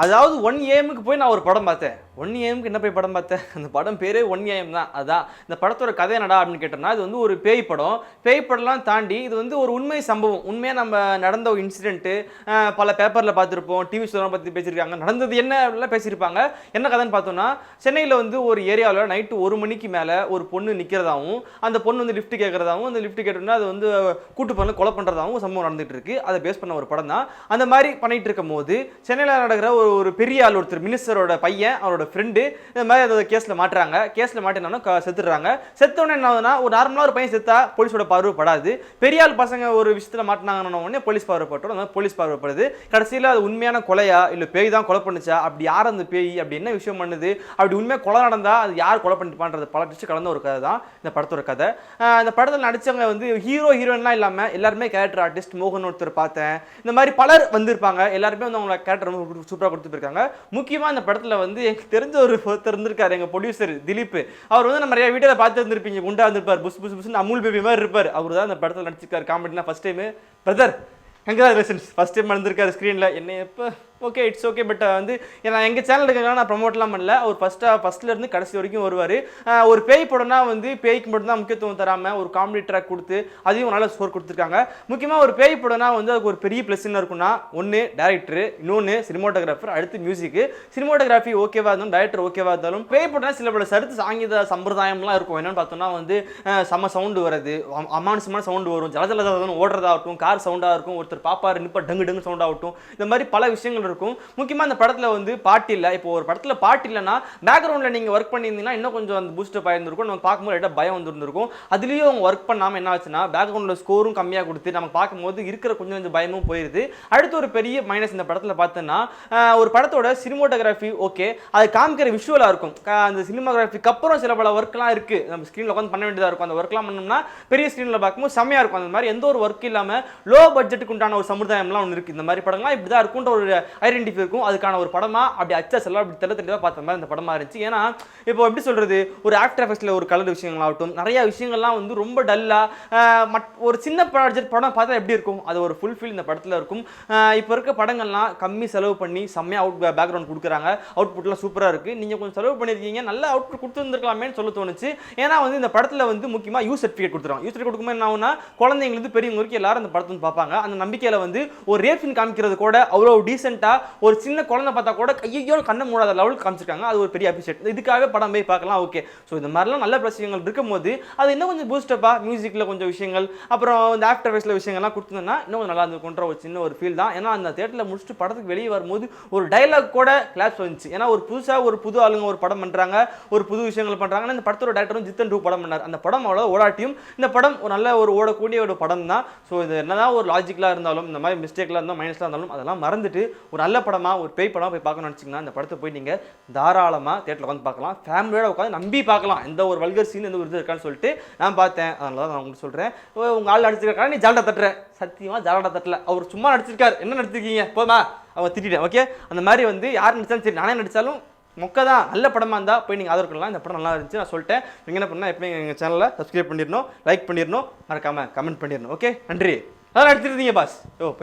அதாவது 1 AM போய் நான் ஒரு படம் பார்த்தேன். 1 AM என்ன போய் படம் பார்த்தேன்? அந்த படம் பேரே 1 AM தான். அதான் இந்த படத்தோட கதை என்னடா அப்படின்னு கேட்டோம்னா, இது வந்து ஒரு பேய் படம். பேய் படம்லாம் தாண்டி இது வந்து ஒரு உண்மை சம்பவம். உண்மையாக நம்ம நடந்த ஒரு இன்சிடென்ட்டு, பல பேப்பரில் பார்த்துருப்போம், டிவி ஷோலாம் பற்றி பேசியிருக்காங்க. நடந்தது என்ன அப்படிலாம் பேசியிருப்பாங்க. என்ன கதைன்னு பார்த்தோம்னா, சென்னையில் வந்து ஒரு ஏரியாவில் நைட்டு 1 மணிக்கு மேலே ஒரு பொண்ணு நிற்கிறதாகவும், அந்த பொண்ணு வந்து லிஃப்ட் கேட்குறதாகவும், அந்த லிஃப்ட் கேட்டோம்னா அது வந்து கூட்டு பண்ணி கொலை பண்ணுறதாகவும் சம்பவம் நடந்துகிட்டு இருக்கு. அதை பேஸ் பண்ண ஒரு படம் தான். அந்த மாதிரி பண்ணிட்டு இருக்கும் போது சென்னையில் நடக்கிற ஒரு பெரிய ஆள் ஒருத்தர், மினிஸ்டரோட பையன், அவரோட ஃப்ரெண்டு, இந்த மாதிரி அந்த கேஸில் மாட்டுறாங்க. கேஸில் மாட்டினா செத்துடுறாங்க. செத்தோடனே என்ன ஆகுதுன்னா, ஒரு நார்மலாக ஒரு பையன் செத்தா போலீஸோட பார்வை படாது. பெரிய ஆள் பசங்க ஒரு விஷயத்தில் மாட்டினாங்கன்னு உடனே போலீஸ் பார்வைப்பட்டோம். அந்த போலீஸ் பார்வைப்படுது. கடைசியில் அது உண்மையான கொலையா இல்லை பேய் தான் கொலை பண்ணுச்சா, அப்படி யார் அந்த பேய், அப்படி என்ன விஷயம் பண்ணுது, அப்படி உண்மையாக கொலை நடந்தா அது யார் கொலை பண்ணிப்பான்றது பல டிஸ்ட் கலந்த ஒரு கதை தான் இந்த படத்தோட கதை. இந்த படத்தில் நடிச்சவங்க வந்து ஹீரோ ஹீரோயின்லாம் இல்லாமல் எல்லாருமே கேரக்டர் ஆர்டிஸ்ட். மோகன் ஒருத்தர் பார்த்தேன். இந்த மாதிரி பலர் வந்திருப்பாங்க. எல்லாருமே வந்து அவங்களோட கேரக்டர் ரொம்ப சூப்பராக கொடுத்து போயிருக்காங்க. முக்கியமாக இந்த படத்தில் வந்து எனக்கு தெரிஞ்ச ஒருத்தர் இருந்திருக்காரு, எங்கள் ப்ரொடியூசர் திலீப். அவர் வந்து நம்ம நிறைய வீடியோவில் பார்த்து இருந்திருப்பீங்க. குண்டா இருந்திருப்பார், புஸ் புஸ் புஸ்ன்னு அமுல் பேபி மாதிரி இருப்பார். அவர் தான் இந்த படத்தில் நடிச்சிருக்காரு. காமெடினா first time. Brother congratulations, first time நடந்திருக்காரு ஸ்க்ரீனில். என்ன எப்போ ஓகே, இட்ஸ் ஓகே. பட் வந்து நான் எங்கள் சேனலுக்கு நான் ப்ரமோட்லாம் பண்ணல. அவர் ஃபஸ்ட்லேருந்து கடைசி வரைக்கும் வருவார். ஒரு பேய் படம்னா வந்து பேய்க்கு மட்டும் தான் முக்கியத்துவம் தராமல் ஒரு காமெடி ட்ராக் கொடுத்து அதையும் நல்ல ஸ்கோர் கொடுத்துருக்காங்க. முக்கியமாக ஒரு பேய் படம்னா வந்து அதுக்கு ஒரு பெரிய ப்ளஸ் என்ன இருக்குன்னா, ஒன்று டேரக்டர், இன்னொன்று சினிமோட்டோகிராஃபர், அடுத்து மியூசிக்கு. சினிமோட்டோகிராஃபி ஓகேவா இருந்தாலும் டேரக்டர் ஓகேவா இருந்தாலும் பேய் படம்னா சில பல சருத்து சாங்கீத சம்பிரதாயம்லாம் இருக்கும். என்னென்னு பார்த்தோம்னா வந்து செம்ம சவுண்டு வருது, அமானுசமான சவுண்டு வரும், ஜலஜலதான் ஓடுறதாகட்டும், கார் சவுண்டாக இருக்கும், ஒருத்தர் பாப்பாரு நிப்பா டங்கு டங்கு சவுண்டாகட்டும், இந்த மாதிரி பல விஷயங்கள் இருக்கும். முக்கியமா அந்த படத்துல வந்து பாட்டு இல்ல. இப்போ ஒரு படத்துல பாட்டு இல்லனா பேக்ரவுண்ட்ல நீங்க வர்க் பண்ணியிருந்தீங்கன்னா இன்னும் கொஞ்சம் அந்த பூஸ்டப் ஆயிருந்திருக்கும். நம்ம பார்க்கும்போது லைட்டா பயம் வந்துருக்கும். அதுலயும் அவங்க வர்க் பண்ணாம என்ன ஆச்சுன்னா, பேக்ரவுண்ட்ல ஸ்கோரும் கம்மியா கொடுத்து நம்ம பார்க்கும்போது இருக்கிற கொஞ்சம் பயமும் போயிருது. அடுத்து ஒரு பெரிய மைனஸ் இந்த படத்துல பார்த்தோன்னா, ஒரு படத்தோட சினிமோட்டோகிராஃபி ஓகே, அது காமிக்கிற விஷுவலா இருக்கும். அந்த சினிமோகிராஃபிக்கு அப்புறம் சில பல ஒர்க்லாம் இருக்கு, நம்ம ஸ்கிரீன்ல உட்காந்து பண்ண வேண்டியதா இருக்கும். அந்த ஒர்க்லாம் பண்ணோம்னா பெரிய ஸ்கிரீன்ல பார்க்கும்போது செம்மையா இருக்கும். அந்த மாதிரி எந்த ஒரு ஒர்க் இல்லாம லோ பட்ஜெட்டுக்கு உண்டான ஒரு சமுதாயம்லாம் ஒன்று இருக்கு. இந்த மாதிரி படங்கள்லாம் இப்படிதான் இருக்குன்ற ஒரு ஐடென்டிஃபை இருக்கும். அதுக்கான ஒரு படமா அப்படி அச்சஸ் எல்லாம் அப்படி தெளிவா பார்த்த மாதிரி இந்த படமா இருந்துச்சு. ஏன்னா இப்போ எப்படி சொல்றது, ஒரு ஆக்டர் எஃபெக்ட்ஸ்ல ஒரு கலர் விஷயங்களாகட்டும், நிறைய விஷயங்கள்லாம் வந்து ரொம்ப டல்லா, ஒரு சின்ன ப்ராஜெக்ட் படம் பார்த்தா எப்படி இருக்கும், அது ஒரு ஃபுல்ஃபில் இந்த படத்தில் இருக்கும். இப்போ இருக்க படங்கள்லாம் கம்மி செலவு பண்ணி செம்மையாக பேக்ரவுண்ட் கொடுக்குறாங்க. அவுட்புட்லாம் சூப்பராக இருக்குது. நீங்கள் கொஞ்சம் செலவு பண்ணியிருக்கீங்க, நல்ல அவுட்புட் கொடுத்துருந்துருக்கலாமேன்னு சொல்ல தோணுச்சு. ஏன்னா வந்து இந்த படத்தில் வந்து முக்கியமாக யூ சர்டிஃபிகேட் கொடுத்துருவாங்க. யூ சர்டிஃபிகேட் கொடுக்கும்போது என்ன ஆகுனா, குழந்தைங்களுக்கு பெரியவங்க வரைக்கும் எல்லாரும் அந்த படத்தை வந்து பார்ப்பாங்க. அந்த நம்பிக்கையில் வந்து ஒரு ரேப் சீன் காமிக்கிறது கூட அவ்வளோ டீசெண்டாக, ஒரு சின்ன குழந்தை பார்த்தா கூட கையோ கண்ணை மூடாத லெவலுக்கு காமிச்சிருக்காங்க. அது ஒரு பெரிய அப்ரிஷியேட். இதுக்காக படம் போய் பார்க்கலாம். ஓகே, ஸோ இந்த மாதிரிலாம் நல்ல விஷயங்கள் இருக்கும்போது அது இன்னும் கொஞ்சம் பூஸ்டப்பா மியூசிக்கில் கொஞ்சம் விஷயங்கள், அப்புறம் இந்த ஆஃப்டர் எஃபெக்ட்ஸ்ல விஷயங்கள்லாம் கொடுத்துருந்தா இன்னும் கொஞ்சம் நல்லா இருந்துக்குன்ற ஒரு சின்ன ஒரு ஃபீல் தான். ஏன்னா அந்த தியேட்டரில் முடிச்சுட்டு படத்துக்கு வெளியே வரும்போது ஒரு டைலாக் கூட கிளாப்ஸ் வந்துச்சு. ஏன்னா ஒரு புதுசாக ஒரு புது ஆளுங்க ஒரு படம் பண்ணுறாங்க, ஒரு புது விஷயங்கள் பண்ணுறாங்க. இந்த படத்தோட டேரக்டரும் ஜித்தன் 2 படம் பண்ணார். அந்த படம் அவ்வளோ ஓடாட்டியும் இந்த படம் ஒரு நல்ல ஒரு ஓடக்கூடிய ஒரு படம் தான். ஸோ இது என்னதான் ஒரு லாஜிக்கலாக இருந்தாலும், இந்த மாதிரி மிஸ்டேக்லாம் இருந்தாலும், மைனஸ்லாம் இருந்தாலும், அதெல்லாம் மறந்துட்டு ஒரு நல்ல படமாக ஒரு பேய் படம் போய் பார்க்கணும்னு நினச்சிங்கன்னா இந்த படத்தை போய் நீங்கள் தாராளமாக தியேட்டரில் உட்காந்து பார்க்கலாம். ஃபேமிலியோட உட்காந்து நம்பி பார்க்கலாம். எந்த ஒரு வல்கர் சீன் எந்த ஒரு இது இருக்கான்னு சொல்லிட்டு நான் பார்த்தேன். அதனால தான் நான் உங்களுக்கு சொல்கிறேன். உங்கள் ஆள் நடிச்சிருக்காங்க, நீ ஜாலடா தட்டுற. சத்தியமாக ஜாலடா தட்டல. அவர் சும்மா நடிச்சிருக்காரு. என்ன நடிச்சிருக்கீங்க போமா, அவன் திட்டிட்டேன். ஓகே, அந்த மாதிரி வந்து யார் நடிச்சாலும் சரி, நானே நடித்தாலும் மொக்க தான். நல்ல படமாக இருந்தால் போய் நீங்கள் ஆதரவு பண்ணலாம். இந்த படம் நல்லா இருந்துச்சு, நான் சொல்லிட்டேன். நீங்கள் என்ன பண்ணால் எப்பயும் எங்கள் சேனலில் சப்ஸ்கிரைப் பண்ணிடணும், லைக் பண்ணிடணும், மறக்காமல் கமெண்ட் பண்ணிடணும். ஓகே, நன்றி. அதான் நடிச்சிருந்தீங்க பாஸ். ஓ